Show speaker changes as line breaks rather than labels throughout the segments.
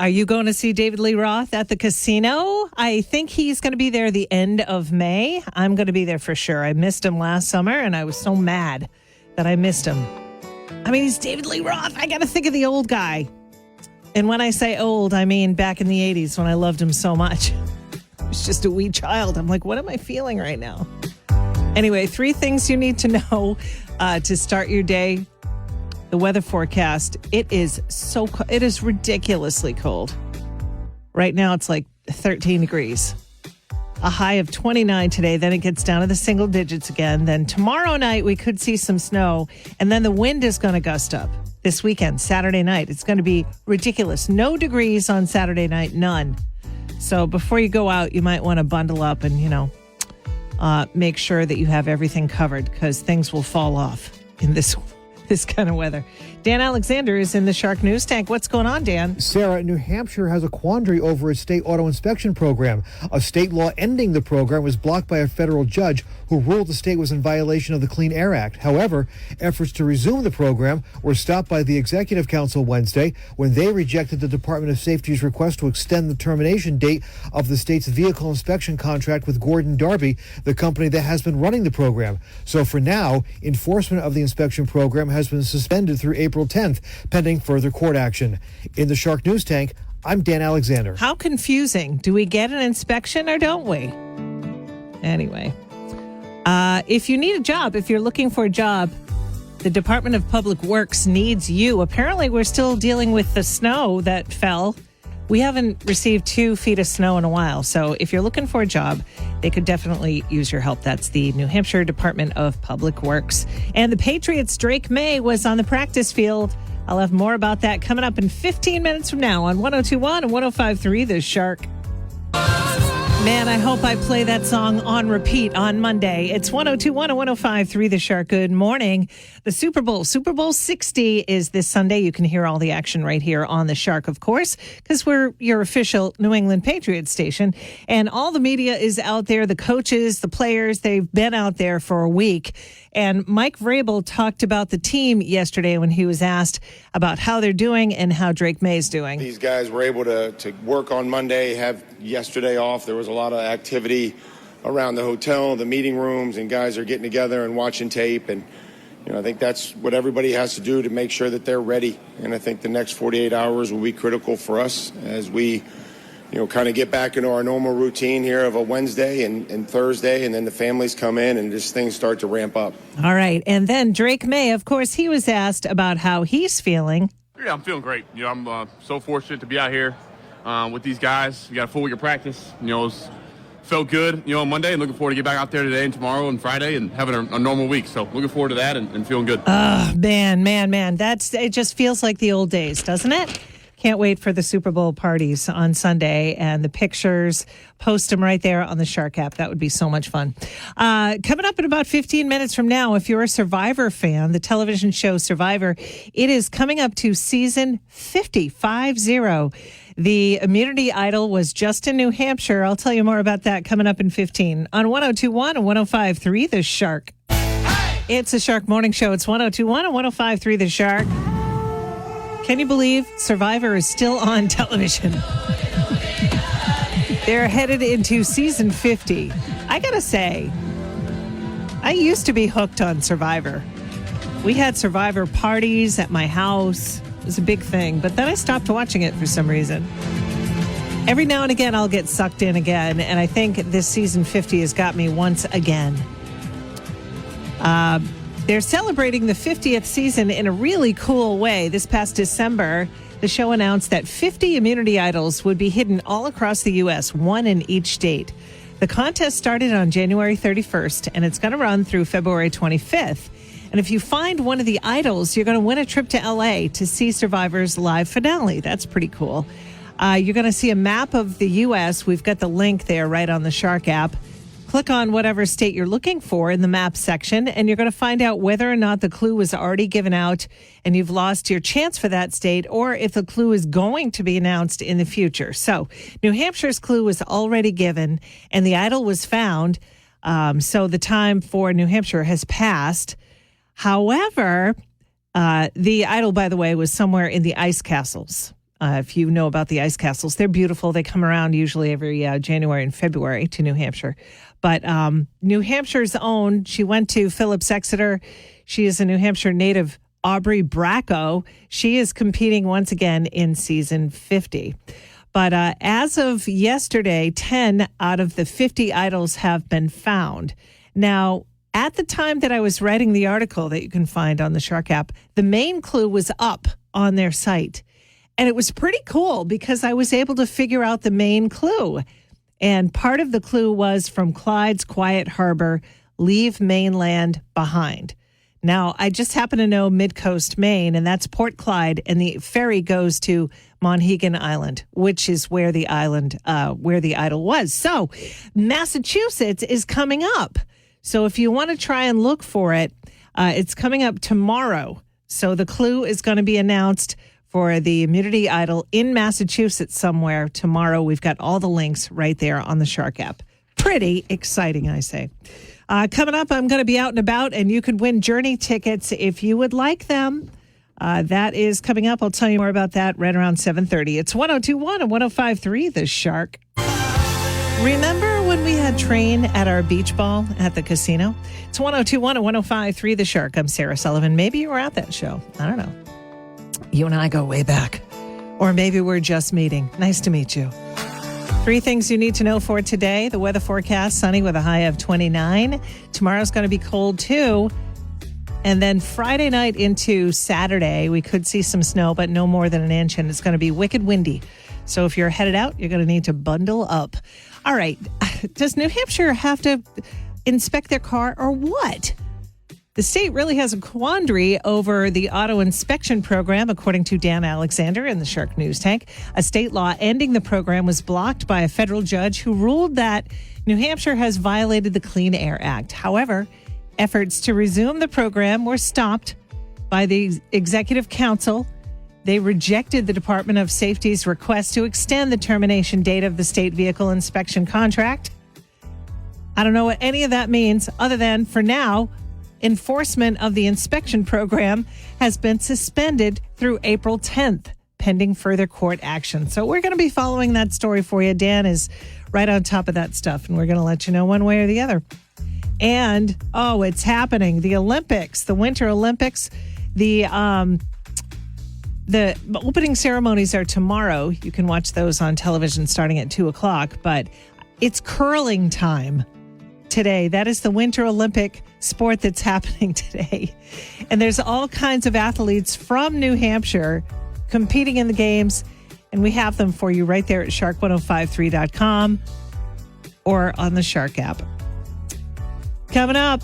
Are you going to see David Lee Roth at the casino? I think he's going to be there the end of May. I'm going to be there for sure. I missed him last summer, and I was so mad that I missed him. I mean, he's David Lee Roth. I got to think of the old guy. And when I say old, I mean back in the 80s when I loved him so much. I was just a wee child. I'm like, what am I feeling right now? Anyway, 3 things you need to know to start your day. The weather forecast, it is ridiculously cold. Right now, it's like 13 degrees. A high of 29 today. Then it gets down to the single digits again. Then tomorrow night, we could see some snow. And then the wind is going to gust up. This weekend, Saturday night, it's going to be ridiculous. No degrees on Saturday night, none. So before you go out, you might want to bundle up and, make sure that you have everything covered because things will fall off in this kind of weather. Dan Alexander is in the Shark News Tank. What's going on, Dan?
Sarah, New Hampshire has a quandary over its state auto inspection program. A state law ending the program was blocked by a federal judge who ruled the state was in violation of the Clean Air Act. However, efforts to resume the program were stopped by the Executive Council Wednesday when they rejected the Department of Safety's request to extend the termination date of the state's vehicle inspection contract with Gordon Darby, the company that has been running the program. So for now, enforcement of the inspection program has been suspended through April 10th, pending further court action. In the Shark News Tank, I'm Dan Alexander.
How confusing. Do we get an inspection or don't we? Anyway, if you need a job, if you're looking for a job, the Department of Public Works needs you. Apparently, we're still dealing with the snow that fell. We haven't received 2 feet of snow in a while. So if you're looking for a job, they could definitely use your help. That's the New Hampshire Department of Public Works. And the Patriots' Drake May was on the practice field. I'll have more about that coming up in 15 minutes from now on 102.1 and 105.3 The Shark. Man, I hope I play that song on repeat on Monday. It's 102.1 and 105.3 The Shark. Good morning. The Super Bowl 60 is this Sunday. You can hear all the action right here on The Shark, of course, because we're your official New England Patriots station. And all the media is out there, the coaches, the players, they've been out there for a week. And Mike Vrabel talked about the team yesterday when he was asked about how they're doing and how Drake May's doing.
These guys were able to work on Monday, have yesterday off. There was a lot of activity around the hotel, the meeting rooms, and guys are getting together and watching tape. And, I think that's what everybody has to do to make sure that they're ready. And I think the next 48 hours will be critical for us as we kind of get back into our normal routine here of a Wednesday and Thursday, and then the families come in and just things start to ramp up.
All right. And then Drake May, of course, he was asked about how he's feeling.
Yeah, I'm feeling great. I'm so fortunate to be out here with these guys. We got a full week of practice. It felt good, on Monday, and looking forward to get back out there today and tomorrow and Friday and having a normal week. So looking forward to that and feeling good.
Man. It just feels like the old days, doesn't it? Can't wait for the Super Bowl parties on Sunday and the pictures. Post them right there on the Shark app. That would be so much fun. Coming up in about 15 minutes from now, if you're a Survivor fan, the television show Survivor, it is coming up to season 50. The Immunity Idol was just in New Hampshire. I'll tell you more about that coming up in 15 on 102.1 and 105.3 The Shark. Hey! It's a Shark Morning Show. It's 102.1 and 105.3 The Shark. Can you believe Survivor is still on television? They're headed into season 50. I gotta say, I used to be hooked on Survivor. We had Survivor parties at my house. It was a big thing, but then I stopped watching it for some reason. Every now and again, I'll get sucked in again, and I think this season 50 has got me once again. They're celebrating the 50th season in a really cool way. This past December, the show announced that 50 Immunity Idols would be hidden all across the U.S., one in each state. The contest started on January 31st, and it's going to run through February 25th. And if you find one of the idols, you're going to win a trip to L.A. to see Survivor's live finale. That's pretty cool. You're going to see a map of the U.S. We've got the link there right on the Shark app. Click on whatever state you're looking for in the map section, and you're going to find out whether or not the clue was already given out and you've lost your chance for that state, or if the clue is going to be announced in the future. So New Hampshire's clue was already given, and the idol was found. So the time for New Hampshire has passed. However, the idol, by the way, was somewhere in the ice castles. If you know about the ice castles, they're beautiful. They come around usually every January and February to New Hampshire. But New Hampshire's own, she went to Phillips Exeter. She is a New Hampshire native, Aubrey Bracco. She is competing once again in season 50. But as of yesterday, 10 out of the 50 idols have been found. Now, at the time that I was writing the article that you can find on the Shark app, the main clue was up on their site. And it was pretty cool because I was able to figure out the main clue. And part of the clue was from Clyde's Quiet Harbor, leave mainland behind. Now, I just happen to know Midcoast, Maine, and that's Port Clyde, and the ferry goes to Monhegan Island, which is where the idol was. So, Massachusetts is coming up. So, if you want to try and look for it, it's coming up tomorrow. So, the clue is going to be announced for the Immunity Idol in Massachusetts somewhere tomorrow. We've got all the links right there on the Shark app. Pretty exciting, I say. Coming up, I'm going to be out and about, and you could win Journey tickets if you would like them. That is coming up. I'll tell you more about that right around 7:30. It's 102.1 and 105.3 The Shark. Remember when we had Train at our beach ball at the casino? It's 102.1 and 105.3 The Shark. I'm Sarah Sullivan. Maybe you were at that show. I don't know. You and I go way back. Or maybe we're just meeting. Nice to meet you. 3 things you need to know for today. The weather forecast, sunny with a high of 29. Tomorrow's going to be cold too. And then Friday night into Saturday, we could see some snow, but no more than an inch. And it's going to be wicked windy. So if you're headed out, you're going to need to bundle up. All right. Does New Hampshire have to inspect their car or what? The state really has a quandary over the auto inspection program, according to Dan Alexander in the Shark News Tank. A state law ending the program was blocked by a federal judge who ruled that New Hampshire has violated the Clean Air Act. However, efforts to resume the program were stopped by the Executive Council. They rejected the Department of Safety's request to extend the termination date of the state vehicle inspection contract. I don't know what any of that means, other than, for now, enforcement of the inspection program has been suspended through April 10th, pending further court action. So we're going to be following that story for you. Dan is right on top of that stuff, and we're going to let you know one way or the other. And, it's happening. The Olympics, the Winter Olympics, the opening ceremonies are tomorrow. You can watch those on television starting at 2 o'clock, but it's curling time today. That is the Winter Olympic sport that's happening today. And there's all kinds of athletes from New Hampshire competing in the games. And we have them for you right there at shark1053.com or on the Shark app. Coming up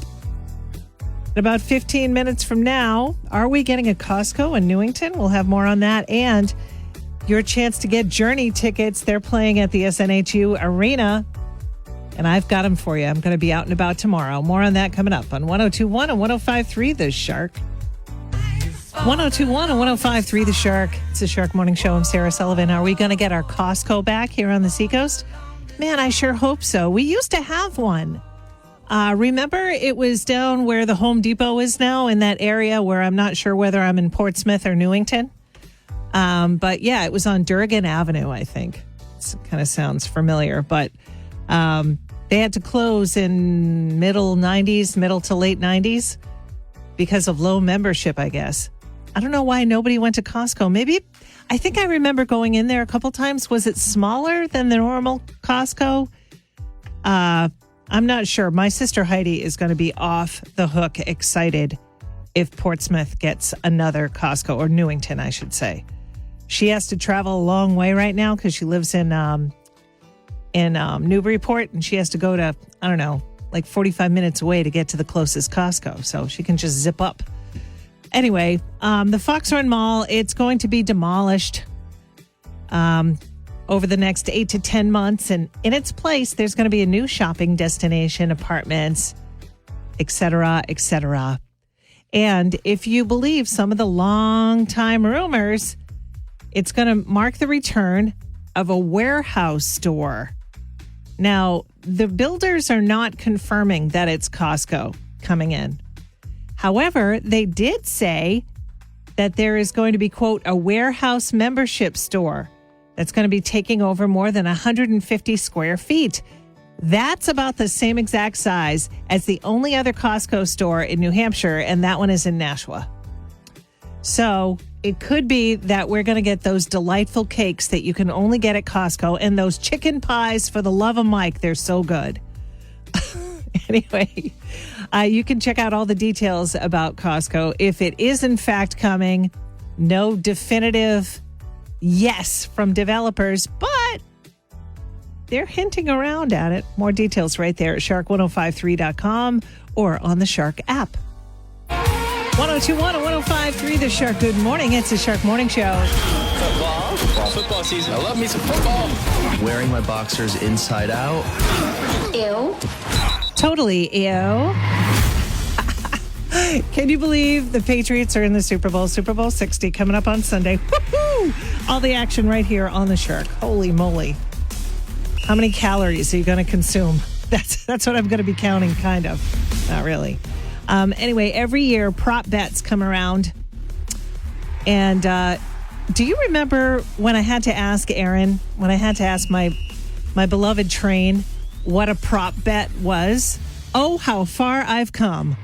in about 15 minutes from now, are we getting a Costco in Newington? We'll have more on that. And your chance to get Journey tickets. They're playing at the SNHU Arena. And I've got them for you. I'm going to be out and about tomorrow. More on that coming up on 102.1 and 105.3 The Shark. 102.1 and 105.3 The Shark. It's the Shark Morning Show. I'm Sarah Sullivan. Are we going to get our Costco back here on the Seacoast? Man, I sure hope so. We used to have one. Remember, it was down where the Home Depot is now, in that area where I'm not sure whether I'm in Portsmouth or Newington. But yeah, it was on Durgan Avenue, I think. It kind of sounds familiar, but they had to close in middle to late 90s because of low membership, I guess. I don't know why nobody went to Costco. Maybe, I think I remember going in there a couple times. Was it smaller than the normal Costco? I'm not sure. My sister Heidi is going to be off the hook excited if Portsmouth gets another Costco, or Newington, I should say. She has to travel a long way right now because she lives in Newburyport, and she has to go to, I don't know, like 45 minutes away to get to the closest Costco. So she can just zip up. Anyway, the Foxhorn Mall, it's going to be demolished over the next 8 to 10 months. And in its place, there's going to be a new shopping destination, apartments, et cetera, et cetera. And if you believe some of the long-time rumors, it's going to mark the return of a warehouse store. Now, the builders are not confirming that it's Costco coming in. However, they did say that there is going to be, quote, a warehouse membership store that's going to be taking over more than 150 square feet. That's about the same exact size as the only other Costco store in New Hampshire, and that one is in Nashua. So it could be that we're going to get those delightful cakes that you can only get at Costco, and those chicken pies, for the love of Mike, they're so good. Anyway, you can check out all the details about Costco. If it is in fact coming, no definitive yes from developers, but they're hinting around at it. More details right there at shark1053.com or on the Shark app. 1021 and 1053, the Shark. Good morning. It's the Shark Morning Show.
Football season. I love me some football. Wearing my boxers inside out.
Ew.
Totally ew. Can you believe the Patriots are in the Super Bowl? Super Bowl 60 coming up on Sunday. Woohoo! All the action right here on the Shark. Holy moly. How many calories are you going to consume? That's what I'm going to be counting, kind of. Not really. Anyway, every year prop bets come around. And do you remember when I had to ask Aaron, when I had to ask my beloved Train what a prop bet was? Oh, how far I've come.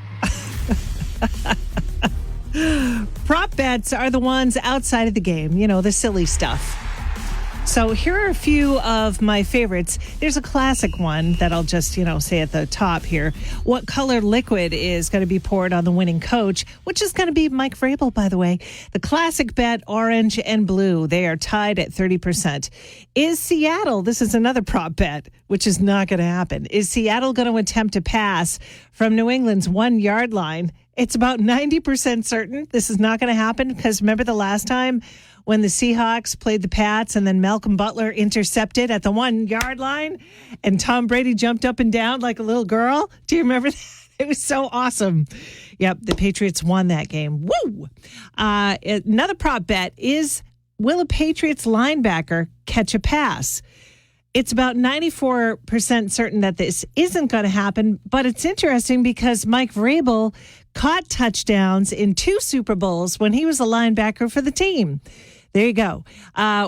Prop bets are the ones outside of the game, you know, the silly stuff. So here are a few of my favorites. There's a classic one that I'll just, say at the top here. What color liquid is going to be poured on the winning coach, which is going to be Mike Vrabel, by the way. The classic bet, orange and blue. They are tied at 30%. Is Seattle, this is another prop bet, which is not going to happen. Is Seattle going to attempt to pass from New England's 1 yard line? It's about 90% certain this is not going to happen, because remember the last time when the Seahawks played the Pats and then Malcolm Butler intercepted at the 1 yard line and Tom Brady jumped up and down like a little girl? Do you remember that? It was so awesome. Yep, the Patriots won that game. Woo! Another prop bet is, will a Patriots linebacker catch a pass? It's about 94% certain that this isn't going to happen, but it's interesting because Mike Vrabel caught touchdowns in 2 Super Bowls when he was a linebacker for the team. There you go.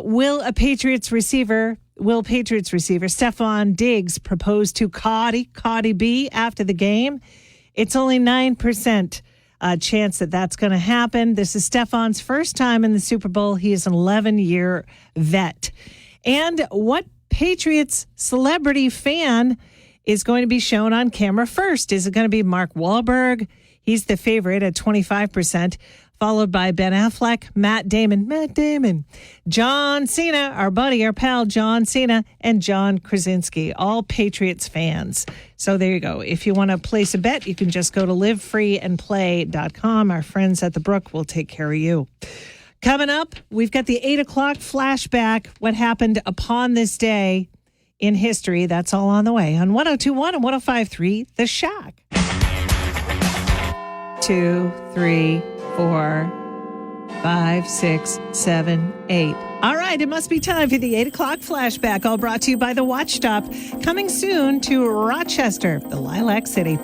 Will Patriots receiver Stephon Diggs propose to Cardi B after the game? It's only 9% chance that that's going to happen. This is Stephon's first time in the Super Bowl. He is an 11-year vet. And what Patriots celebrity fan is going to be shown on camera first? Is it going to be Mark Wahlberg? He's the favorite at 25%, followed by Ben Affleck, Matt Damon, John Cena, our buddy, our pal, John Cena, and John Krasinski, all Patriots fans. So there you go. If you want to place a bet, you can just go to livefreeandplay.com. Our friends at the Brook will take care of you. Coming up, we've got the 8 o'clock flashback, what happened upon this day in history. That's all on the way on 1021 and 1053, The Shock. 2, 3, 4, 5, 6, 7, 8. All right, it must be time for the 8 o'clock flashback, all brought to you by the Watch Stop, coming soon to Rochester, the Lilac City.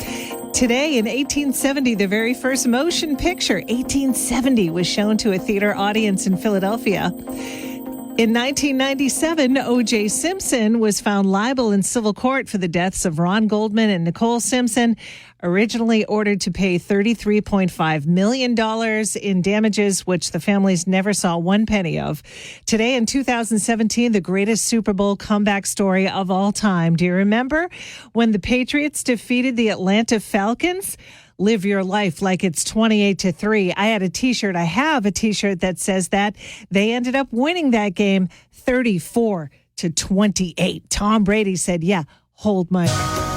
Today in 1870, the very first motion picture, 1870, was shown to a theater audience in Philadelphia. In 1997, O.J. Simpson was found liable in civil court for the deaths of Ron Goldman and Nicole Simpson, originally ordered to pay $33.5 million in damages, which the families never saw one penny of. Today in 2017, the greatest Super Bowl comeback story of all time. Do you remember when the Patriots defeated the Atlanta Falcons? Live your life like it's 28-3. I had a T-shirt. I have a T-shirt that says that. They ended up winning that game 34-28. Tom Brady said, yeah, hold my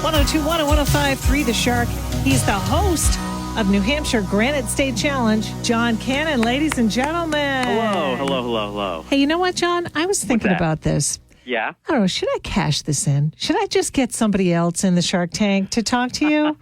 1021 and 1053, The Shark. He's the host of New Hampshire Granite State Challenge, John Cannon, ladies and gentlemen.
Hello.
Hey, you know what, John? I was thinking about this.
Yeah?
I don't know. Should I cash this in? Should I just get somebody else in the Shark Tank to talk to you?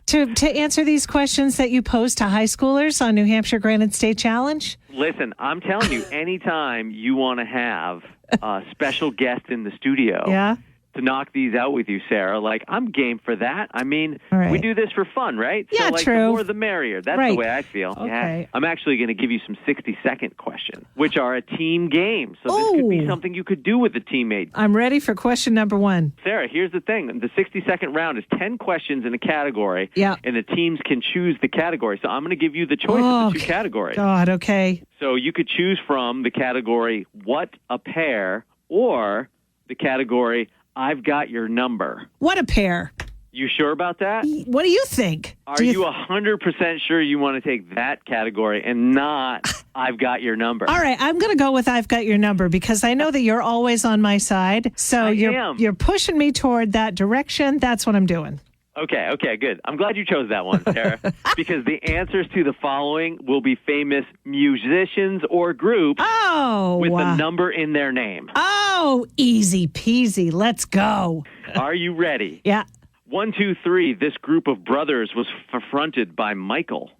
To answer these questions that you pose to high schoolers on New Hampshire Granite State Challenge?
Listen, I'm telling you, anytime you want to have a special guest in the studio,
yeah,
to knock these out with you, Sarah. Like, I'm game for that. I mean,
All right.
we do this for fun, right?
Yeah,
so, like,
true.
the more the merrier. That's
Right.
the way I feel.
Okay.
Yeah. I'm actually going to give you some 60-second questions, which are a team game. So this could be
Ooh.
something you could do with a teammate.
I'm ready for question number 1.
Sarah, here's the thing. The 60-second round is 10 questions in a category,
Yeah.
and the teams can choose the category. So I'm going to give you the choice of the 2 categories.
God, okay.
So you could choose from the category, what a pair, or the category, I've got your number.
What a pair.
You sure about that?
What do you think?
Are you 100% sure you want to take that category and not I've got your number?
All right, I'm going to go with I've got your number because I know that you're always on my side. So you're pushing me toward that direction. That's what I'm doing.
Okay, good. I'm glad you chose that one, Sarah, because the answers to the following will be famous musicians or groups with a number in their name.
Oh, easy peasy. Let's go.
Are you ready?
Yeah.
1, 2, 3. This group of brothers was fronted by Michael.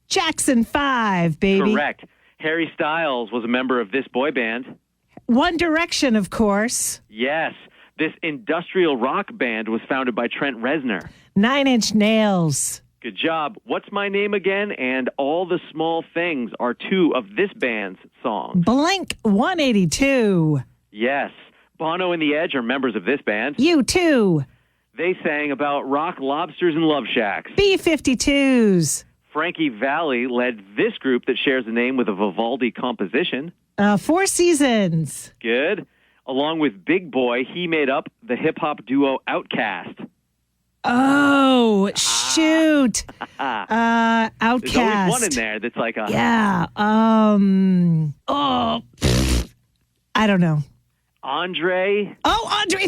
Jackson 5, baby.
Correct. Harry Styles was a member of this boy band.
One Direction, of course.
Yes. This industrial rock band was founded by Trent Reznor.
9 Inch Nails.
Good job. What's My Name Again? And All the Small Things are 2 of this band's songs.
Blink 182.
Yes. Bono and The Edge are members of this band.
U2.
They sang about rock lobsters and love shacks.
B-52s.
Frankie Valli led this group that shares a name with a Vivaldi composition.
4 Seasons.
Good. Along with Big Boy, he made up the hip-hop duo Outkast.
Oh, shoot. Outkast.
There's always one in there that's like a...
Yeah. I don't know.
Andre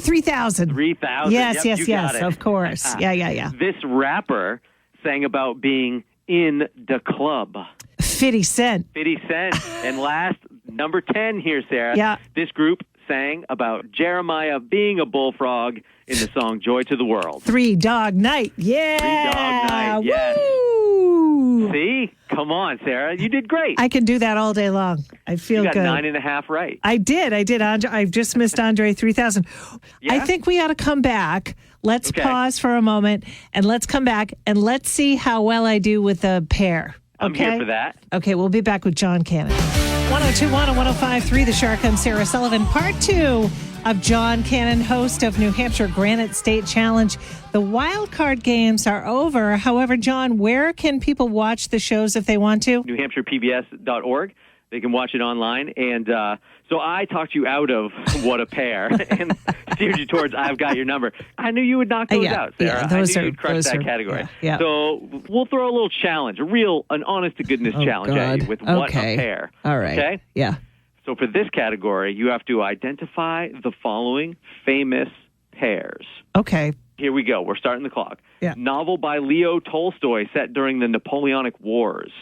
3000.
3000.
Yes,
Yep, you got it.
of course. Yeah.
This rapper sang about being in the club.
50 Cent.
50 Cent. And last, number 10 here, Sarah.
Yeah.
This group sang about Jeremiah being a bullfrog in the song Joy to the World.
3 Dog Night. Yeah.
3 Dog Night, yes.
Woo!
See? Come on, Sarah. You did great.
I can do that all day long. I feel
you got
good.
9.5 right.
I did. Andre, I've just missed Andre 3000.
Yeah?
I think we ought to come back. Let's
Okay.
pause for a moment and let's come back and let's see how well I do with the pair.
I'm
Okay?
here for that.
Okay, we'll be back with John Cannon. 1021 and 1053, The Shark and Sarah Sullivan, part 2 of John Cannon, host of New Hampshire Granite State Challenge. The wild card games are over. However, John, where can people watch the shows if they want to?
NewHampshirePBS.org. They can watch it online. And so I talked you out of What a Pair and steered you towards I've Got Your Number. I knew you would knock those out, Sarah. I knew you'd crush that category.
Yeah.
So we'll throw a little challenge, an honest-to-goodness challenge at you with What a Pair.
All right.
Okay?
Yeah.
So for this category, you have to identify the following famous pairs.
Okay.
Here we go. We're starting the clock.
Yeah.
Novel by Leo Tolstoy set during the Napoleonic Wars.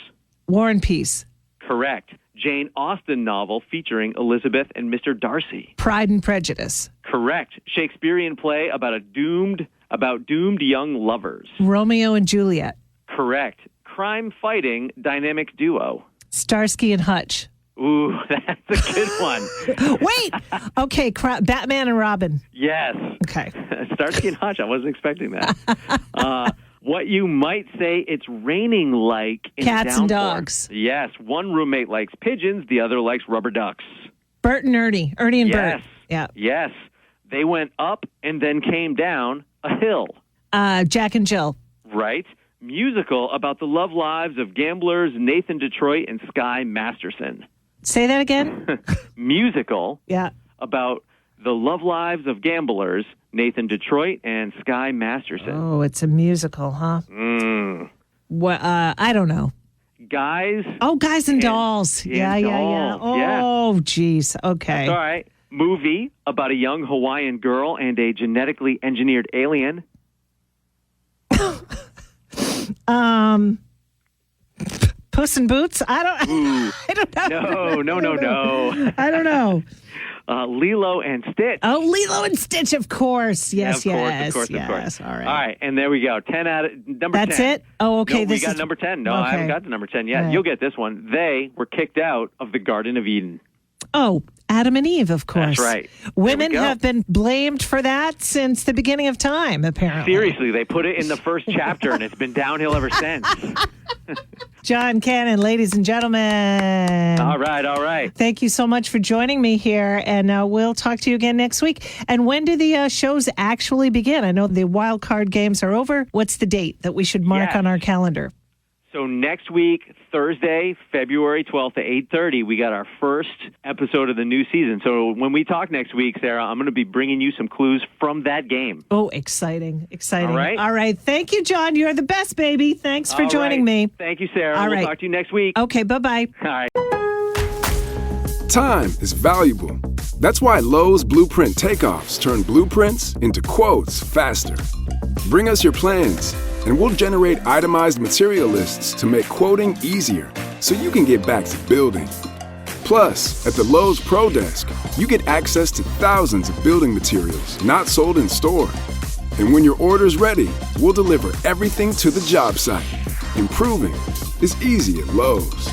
War and Peace.
Correct. Jane Austen novel featuring Elizabeth and Mr. Darcy.
Pride and Prejudice.
Correct. Shakespearean play about doomed young lovers.
Romeo and Juliet.
Correct. Crime-fighting dynamic duo.
Starsky and Hutch.
Ooh, that's a good one.
Wait. Okay, Batman and Robin.
Yes.
Okay.
Starsky and Hutch. I wasn't expecting that. What you might say it's raining like in
Cats
downpour.
and dogs.
Yes. One roommate likes pigeons. The other likes rubber ducks.
Bert and Ernie. Ernie and
Yes.
Bert. Yeah.
Yes. They went up and then came down a hill.
Jack and Jill.
Right? Musical about the love lives of gamblers Nathan Detroit and Sky Masterson.
Say that again?
Musical
Yeah.
about the love lives of gamblers Nathan Detroit and Sky Masterson.
Oh, it's a musical, huh? What? I don't know.
Guys.
Oh, Guys and Dolls. Yeah.
Dolls, yeah.
Oh, geez. Okay.
All right. Movie about a young Hawaiian girl and a genetically engineered alien.
Puss in Boots? I don't know.
No.
I don't know.
Lilo and Stitch.
Oh, Lilo and Stitch, of course. Yes,
Yeah, of course.
All right.
All right, and there we go. 10 out of number 10.
That's it? Oh, okay.
No, we got number 10. No,
Okay.
I haven't got the number 10 yet.
Right.
You'll get this one. They were kicked out of the Garden of Eden.
Oh, Adam and Eve, of course.
That's right.
Women have been blamed for that since the beginning of time, apparently.
Seriously, they put it in the first chapter, and it's been downhill ever since.
John Cannon, ladies and gentlemen.
All right.
Thank you so much for joining me here, and we'll talk to you again next week. And when do the shows actually begin? I know the wild card games are over. What's the date that we should mark on our calendar?
So next week, Thursday, February 12th at 8:30, we got our first episode of the new season. So when we talk next week, Sarah, I'm going to be bringing you some clues from that game.
Oh, exciting.
All
right. Thank you, John. You're the best, baby. Thanks for joining me.
Thank you, Sarah.
All
we'll
right.
talk to you next week.
Okay, bye-bye.
All right.
Time is valuable. That's why Lowe's Blueprint Takeoffs turn blueprints into quotes faster. Bring us your plans, and we'll generate itemized material lists to make quoting easier so you can get back to building. Plus, at the Lowe's Pro Desk, you get access to thousands of building materials not sold in store. And when your order's ready, we'll deliver everything to the job site. Improving is easy at Lowe's.